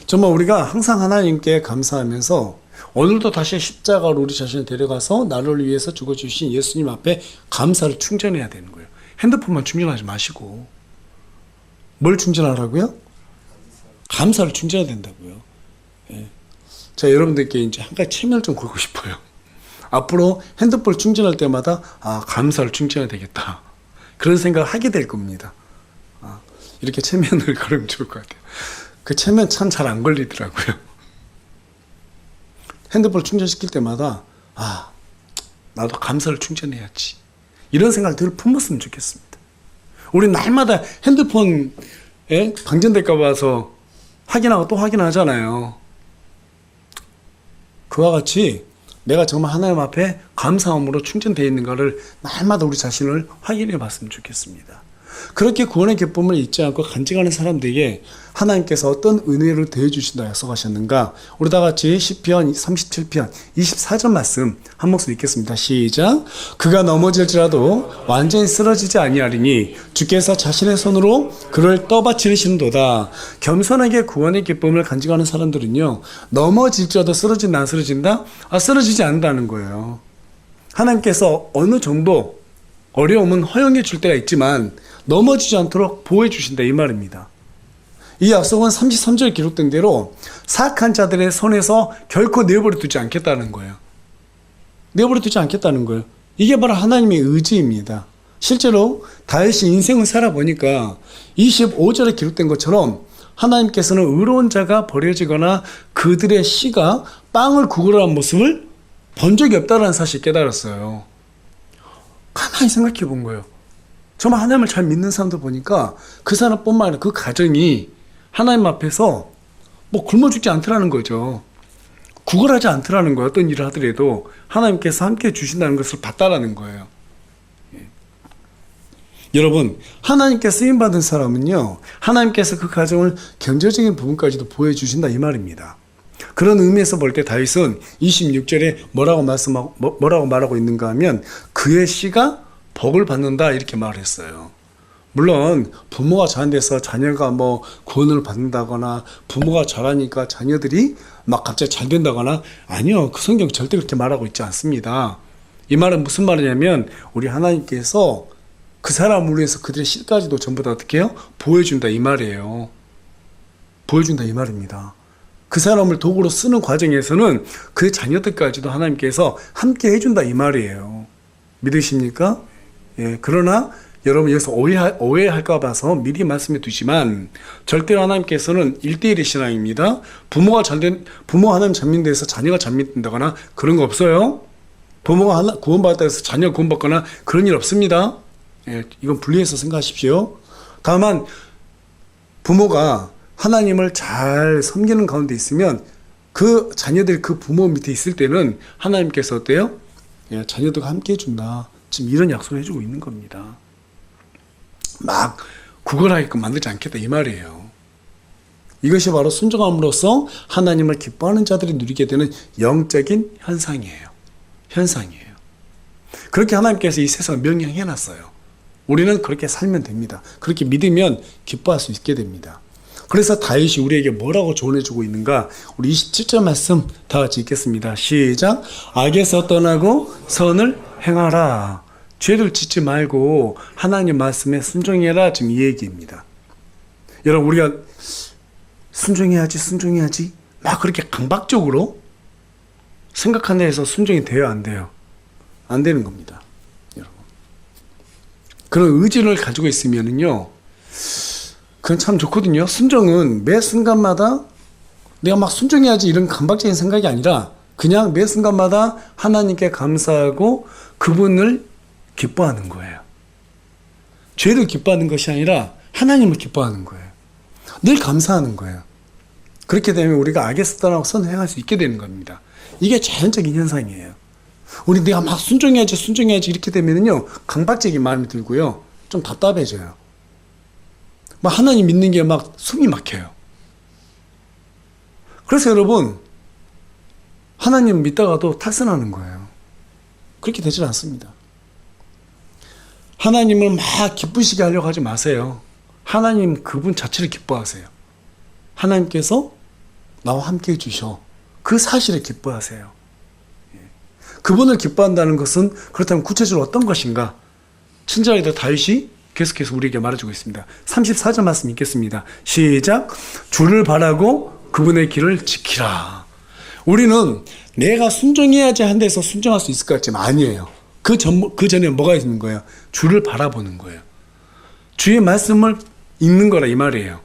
정말 우리가 항상 하나님께 감사하면서 오늘도 다시 십자가로 우리 자신을 데려가서 나를 위해서 죽어주신 예수님 앞에 감사를 충전해야 되는 거예요. 핸드폰만 충전하지 마시고. 뭘 충전하라고요? 감사를 충전해야 된다고요. 예. 자, 여러분들께 이제 한 가지 체면을 좀 걸고 싶어요. 앞으로 핸드폰 충전할 때마다 감사를 충전해야 되겠다. 그런 생각을 하게 될 겁니다. 이렇게 체면을 걸으면 좋을 것 같아요. 그 체면 참 잘 안 걸리더라고요. 핸드폰 충전시킬 때마다 나도 감사를 충전해야지. 이런 생각을 늘 품었으면 좋겠습니다. 우리 날마다 핸드폰에 방전될까 봐서 확인하고 또 확인하잖아요. 그와 같이 내가 정말 하나님 앞에 감사함으로 충전되어 있는가를 날마다 우리 자신을 확인해 봤으면 좋겠습니다. 그렇게 구원의 기쁨을 잊지 않고 간직하는 사람들에게 하나님께서 어떤 은혜를 더해주신다 약속하셨는가? 우리 다 같이 시편 37편 24절 말씀 한 목소리 읽겠습니다. 시작. 그가 넘어질지라도 완전히 쓰러지지 아니하리니 주께서 자신의 손으로 그를 떠받치시는도다. 겸손하게 구원의 기쁨을 간직하는 사람들은요, 넘어질지라도 쓰러진다 안 쓰러진다? 쓰러지지 않는다는 거예요. 하나님께서 어느 정도 어려움은 허용해 줄 때가 있지만 넘어지지 않도록 보호해 주신다 이 말입니다. 이 약속은 33절에 기록된 대로 사악한 자들의 손에서 결코 내버려 두지 않겠다는 거예요. 내버려 두지 않겠다는 거예요. 이게 바로 하나님의 의지입니다. 실제로 다윗이 인생을 살아보니까 25절에 기록된 것처럼 하나님께서는 의로운 자가 버려지거나 그들의 씨가 빵을 구걸하는 모습을 본 적이 없다는 사실을 깨달았어요. 가만히 생각해 본 거예요. 정말 하나님을 잘 믿는 사람들 보니까 그 사람뿐만 아니라 그 가정이 하나님 앞에서 굶어 죽지 않더라는 거죠. 구걸하지 않더라는 거예요. 어떤 일을 하더라도 하나님께서 함께 주신다는 것을 봤다라는 거예요. 여러분, 하나님께 쓰임받은 사람은요, 하나님께서 그 가정을 경제적인 부분까지도 보여주신다 이 말입니다. 그런 의미에서 볼 때 다윗은 26절에 뭐라고 말하고 있는가 하면 그의 씨가 복을 받는다 이렇게 말했어요. 물론 부모가 잘돼서 자녀가 구원을 받는다거나 부모가 잘하니까 자녀들이 막 갑자기 잘 된다거나, 아니요, 그 성경 절대 그렇게 말하고 있지 않습니다. 이 말은 무슨 말이냐면 우리 하나님께서 그 사람을 위해서 그들의 씨까지도 전부 다 어떻게 해요? 보여준다 이 말이에요. 보여준다 이 말입니다. 그 사람을 도구로 쓰는 과정에서는 그 자녀들까지도 하나님께서 함께 해준다 이 말이에요. 믿으십니까? 예, 그러나 여러분 여기서 오해할까 봐서 미리 말씀해 두지만 절대로 하나님께서는 1대1의 신앙입니다. 부모 하나님 잘민대해서 자녀가 잘민다거나 그런 거 없어요. 부모가 구원받았다 해서 자녀가 구원받거나 그런 일 없습니다. 예, 이건 분리해서 생각하십시오. 다만 부모가 하나님을 잘 섬기는 가운데 있으면 그 자녀들이 그 부모 밑에 있을 때는 하나님께서 어때요? 예, 자녀들과 함께 해준다. 지금 이런 약속을 해주고 있는 겁니다. 막 구걸하게끔 만들지 않겠다 이 말이에요. 이것이 바로 순종함으로써 하나님을 기뻐하는 자들이 누리게 되는 영적인 현상이에요. 그렇게 하나님께서 이 세상을 명령해놨어요. 우리는 그렇게 살면 됩니다. 그렇게 믿으면 기뻐할 수 있게 됩니다. 그래서 다윗이 우리에게 뭐라고 조언해주고 있는가? 우리 27절 말씀 다 같이 읽겠습니다. 시작. 악에서 떠나고 선을 행하라. 죄를 짓지 말고 하나님 말씀에 순종해라. 지금 이 얘기입니다. 여러분, 우리가 순종해야지 막 그렇게 강박적으로 생각한 데에서 순종이 돼요, 안 돼요? 안 되는 겁니다, 여러분. 그런 의지를 가지고 있으면은요, 그건 참 좋거든요. 순종은 매 순간마다 내가 막 순종해야지 이런 강박적인 생각이 아니라 그냥 매 순간마다 하나님께 감사하고 그분을 기뻐하는 거예요. 죄를 기뻐하는 것이 아니라 하나님을 기뻐하는 거예요. 늘 감사하는 거예요. 그렇게 되면 우리가 악에서 떠나고 선을 행할 수 있게 되는 겁니다. 이게 자연적인 현상이에요. 우리 내가 막 순종해야지 이렇게 되면은요, 강박적인 마음이 들고요, 좀 답답해져요. 막 하나님 믿는 게 막 숨이 막혀요. 그래서 여러분, 하나님 믿다가도 탈선하는 거예요. 그렇게 되질 않습니다. 하나님을 막 기쁘시게 하려고 하지 마세요. 하나님 그분 자체를 기뻐하세요. 하나님께서 나와 함께 해주셔. 그 사실에 기뻐하세요. 그분을 기뻐한다는 것은 그렇다면 구체적으로 어떤 것인가? 친절하게도 다윗이 계속해서 우리에게 말해주고 있습니다. 34절 말씀 읽겠습니다. 시작. 주를 바라고 그분의 길을 지키라. 우리는 내가 순종해야지 한 데서 순종할 수 있을 것 같지만 아니에요. 그 전에 뭐가 있는 거예요? 주를 바라보는 거예요. 주의 말씀을 읽는 거라 이 말이에요.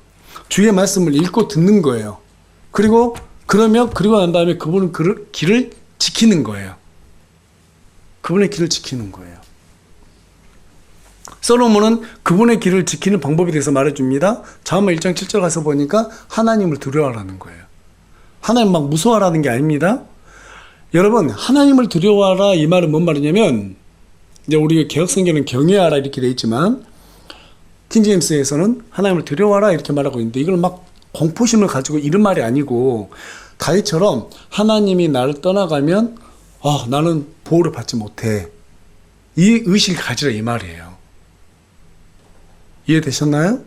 주의 말씀을 읽고 듣는 거예요. 그리고 난 다음에 그분은 그 길을 지키는 거예요. 그분의 길을 지키는 거예요. 솔로몬은 그분의 길을 지키는 방법에 대해서 말해줍니다. 잠언 1장 7절 가서 보니까 하나님을 두려워하라는 거예요. 하나님 막 무서워하라는 게 아닙니다. 여러분, 하나님을 두려워하라 이 말은 뭔 말이냐면, 이제 우리 개혁성경은 경외하라 이렇게 돼 있지만 킹제임스에서는 하나님을 두려워하라 이렇게 말하고 있는데, 이걸 막 공포심을 가지고 이런 말이 아니고 다윗처럼 하나님이 나를 떠나가면 나는 보호를 받지 못해, 이 의식을 가지라 이 말이에요. 이해되셨나요?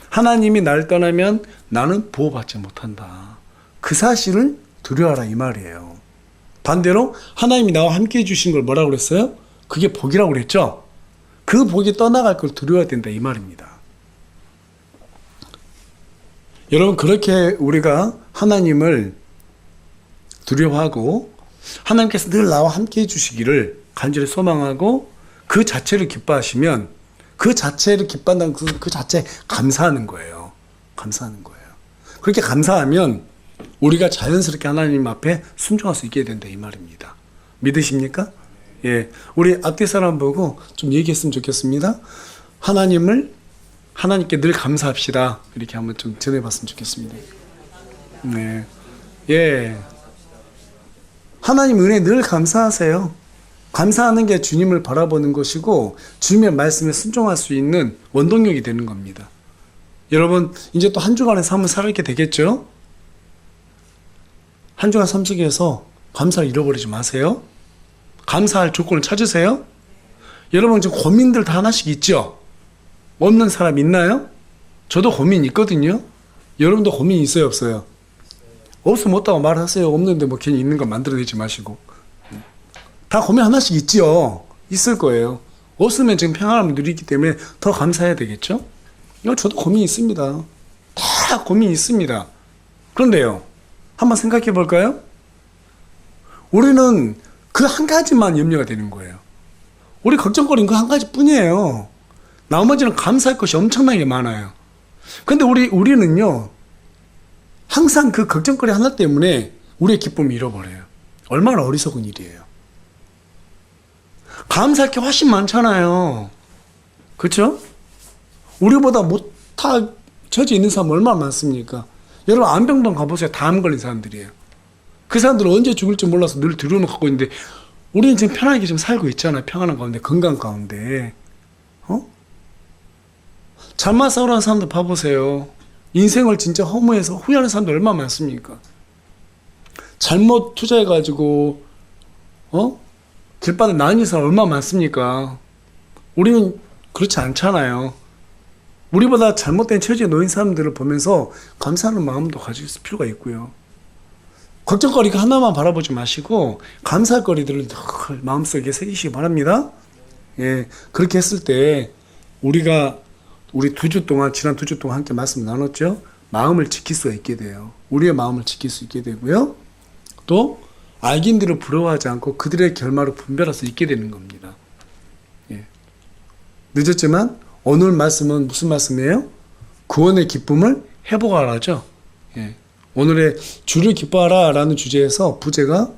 하나님이 나를 떠나면 나는 보호받지 못한다, 그 사실을 두려워하라 이 말이에요. 반대로 하나님이 나와 함께 해주신 걸 뭐라고 그랬어요? 그게 복이라고 그랬죠? 그 복이 떠나갈 걸 두려워야 된다 이 말입니다. 여러분, 그렇게 우리가 하나님을 두려워하고 하나님께서 늘 나와 함께 해주시기를 간절히 소망하고 그 자체를 기뻐하시면, 그 자체를 기뻐한다는 그 자체에 감사하는 거예요. 감사하는 거예요. 그렇게 감사하면 우리가 자연스럽게 하나님 앞에 순종할 수 있게 된다 이 말입니다. 믿으십니까? 예, 우리 앞뒤 사람 보고 좀 얘기했으면 좋겠습니다. 하나님께 늘 감사합시다. 이렇게 한번 좀 전해봤으면 좋겠습니다. 네, 예, 하나님 은혜 늘 감사하세요. 감사하는 게 주님을 바라보는 것이고 주님의 말씀에 순종할 수 있는 원동력이 되는 겁니다. 여러분, 이제 또 한 주간의 삶을 살게 되겠죠? 한 주간 삶 속에서 감사를 잃어버리지 마세요. 감사할 조건을 찾으세요. 여러분, 지금 고민들 다 하나씩 있죠? 없는 사람 있나요? 저도 고민 있거든요. 여러분도 고민 있어요, 없어요? 없으면 없다고 말하세요. 없는데 뭐 괜히 있는 거 만들어내지 마시고. 다 고민 하나씩 있지요. 있을 거예요. 없으면 지금 평안함을 누리기 때문에 더 감사해야 되겠죠? 저도 고민이 있습니다. 다 고민이 있습니다. 그런데요, 한번 생각해 볼까요? 우리는 그 한 가지만 염려가 되는 거예요. 우리 걱정거리는 그 한 가지 뿐이에요. 나머지는 감사할 것이 엄청나게 많아요. 근데 우리는요, 항상 그 걱정거리 하나 때문에 우리의 기쁨을 잃어버려요. 얼마나 어리석은 일이에요. 감사할 게 훨씬 많잖아요. 그렇죠? 우리보다 처져 있는 사람 얼마나 많습니까? 여러분, 안병동 가보세요. 다 암 걸린 사람들이에요. 그 사람들은 언제 죽을지 몰라서 늘 두려움을 갖고 있는데 우리는 지금 편하게 좀 살고 있잖아요. 평안한 가운데, 건강 가운데. 잘만 싸우라는 사람들 봐보세요. 인생을 진짜 허무해서 후회하는 사람들 얼마나 많습니까? 잘못 투자해가지고 길바닥에 나앉은 사람 얼마나 많습니까? 우리는 그렇지 않잖아요. 우리보다 잘못된 처지에 놓인 사람들을 보면서 감사하는 마음도 가질 필요가 있고요. 걱정거리가 하나만 바라보지 마시고 감사할 거리들을 늘 마음속에 새기시기 바랍니다. 예, 그렇게 했을 때 우리 지난 2주 동안 함께 말씀 나눴죠? 마음을 지킬 수가 있게 돼요. 우리의 마음을 지킬 수 있게 되고요. 또 악인들을 부러워하지 않고 그들의 결말을 분별해서 있게 되는 겁니다. 예. 늦었지만 오늘 말씀은 무슨 말씀이에요? 구원의 기쁨을 회복하라죠. 예. 오늘의 주를 기뻐하라 라는 주제에서 부제가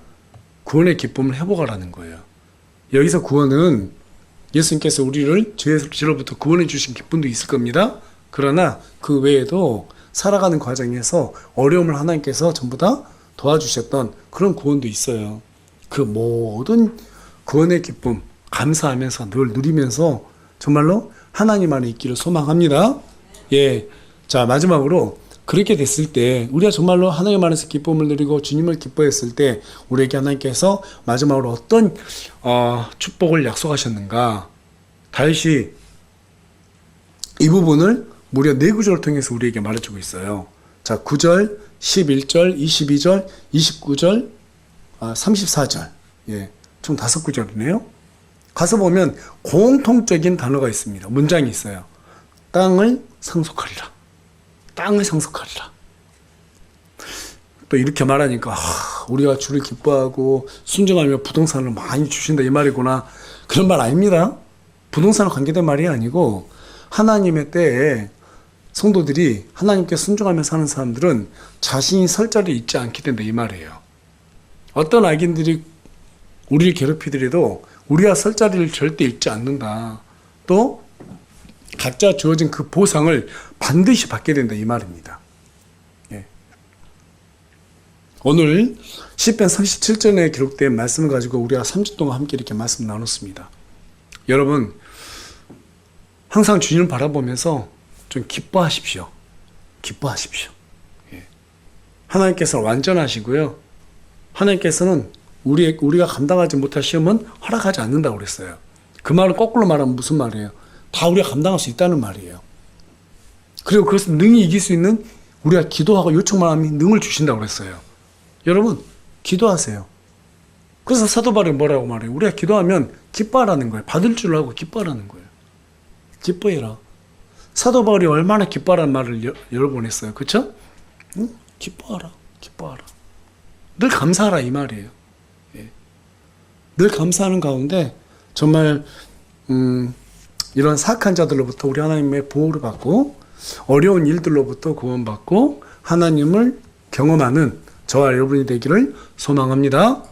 구원의 기쁨을 회복하라는 거예요. 여기서 구원은 예수님께서 우리를 죄로부터 구원해 주신 기쁨도 있을 겁니다. 그러나 그 외에도 살아가는 과정에서 어려움을 하나님께서 전부 다 도와주셨던 그런 구원도 있어요. 그 모든 구원의 기쁨 감사하면서 늘 누리면서 정말로 하나님 안에 있기를 소망합니다. 예. 자, 마지막으로 그렇게 됐을 때 우리가 정말로 하나님 안에서 기쁨을 누리고 주님을 기뻐했을 때 우리에게 하나님께서 마지막으로 어떤 축복을 약속하셨는가. 다윗이 이 부분을 무려 4구절을 통해서 우리에게 말해주고 있어요. 자, 9절, 11절, 22절, 29절, 34절. 예, 총 5구절이네요. 가서 보면 공통적인 단어가 있습니다. 문장이 있어요. 땅을 상속하리라. 땅을 상속하리라. 또 이렇게 말하니까 우리가 주를 기뻐하고 순종하며 부동산을 많이 주신다 이 말이구나. 그런 말 아닙니다. 부동산과 관계된 말이 아니고 하나님의 때에 성도들이 하나님께 순종하며 사는 사람들은 자신이 설 자리에 있지 않게 된다 이 말이에요. 어떤 악인들이 우리를 괴롭히더라도 우리가 설 자리를 절대 잃지 않는다. 또 각자 주어진 그 보상을 반드시 받게 된다 이 말입니다. 예. 오늘 시편 37절에 기록된 말씀을 가지고 우리가 3주 동안 함께 이렇게 말씀 나눴습니다. 여러분 항상 주님을 바라보면서 좀 기뻐하십시오. 기뻐하십시오. 예. 하나님께서는 완전하시고요. 하나님께서는 우리가 감당하지 못할 시험은 허락하지 않는다고 그랬어요. 그 말을 거꾸로 말하면 무슨 말이에요? 다 우리가 감당할 수 있다는 말이에요. 그리고 그것을 능히 이길 수 있는 우리가 기도하고 요청만 하면 능을 주신다고 그랬어요. 여러분 기도하세요. 그래서 사도 바울이 뭐라고 말해요? 우리가 기도하면 기뻐하라는 거예요. 받을 줄 알고 기뻐하라는 거예요. 기뻐해라. 사도 바울이 얼마나 기뻐하라는 말을 여러 번 했어요. 그렇죠? 응? 기뻐하라. 기뻐하라. 늘 감사하라 이 말이에요. 예. 늘 감사하는 가운데 정말 이런 사악한 자들로부터 우리 하나님의 보호를 받고 어려운 일들로부터 구원받고 하나님을 경험하는 저와 여러분이 되기를 소망합니다.